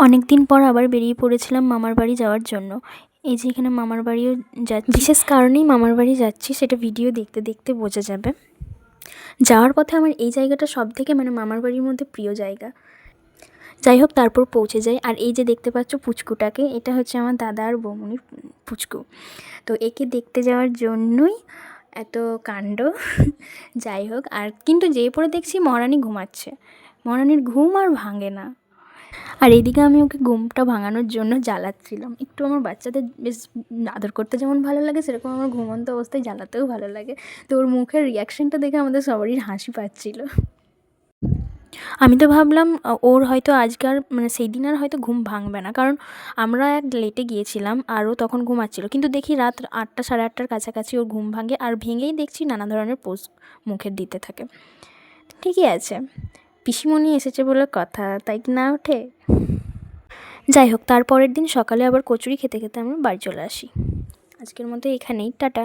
অনেক দিন পর আবার বেরিয়ে পড়েছিলাম মামার বাড়ি যাওয়ার জন্য। এই যে এখানে মামার বাড়িও বিশেষ কারণেই মামার বাড়ি যাচ্ছি, সেটা ভিডিও দেখতে দেখতে বোঝা যাবে। যাওয়ার পথে আমার এই জায়গাটা সবথেকে মামার বাড়ির মধ্যে প্রিয় জায়গা। যাই হোক, তারপর পৌঁছে যাই। আর এই যে দেখতে পাচ্ছ পুচকুটাকে, এটা হচ্ছে আমার দাদা আর বৌমনির পুচকু। তো একে দেখতে যাওয়ার জন্যই এত কাণ্ড। যাই হোক, আর কিন্তু যেই পরে দেখছি মহারানী ঘুমাচ্ছে, মহারানীর ঘুম আর ভাঙে না। আর এইদিকে আমি ওকে ঘুমটা ভাঙানোর জন্য জ্বালাচ্ছিলাম। একটু আমার বাচ্চাদের বেশ আদর করতে যেমন ভালো লাগে, সেরকম আমার ঘুমন্ত অবস্থায় জ্বালাতেও ভালো লাগে। তো ওর মুখের রিয়াকশানটা দেখে আমাদের সবারই হাসি পাচ্ছিল। আমি তো ভাবলাম ওর হয়তো আজকাল সেই দিন আর হয়তো ঘুম ভাঙবে না, কারণ আমরা এক লেটে গিয়েছিলাম আর ও তখন ঘুমাচ্ছিল। কিন্তু দেখি রাত 8টা সাড়ে 8টার কাছাকাছি ওর ঘুম ভাঙে, আর ভেঙেই দেখছি নানা ধরনের পোজ মুখের দিতে থাকে। ঠিকই আছে, পিসিমণি এসেছে বলে কথা, তাই কি না ওঠে? যাই হোক, তারপরের দিন সকালে আবার কচুরি খেতে খেতে আমরা বাড়ি চলে আসি। আজকের মতো এখানেই, টাটা।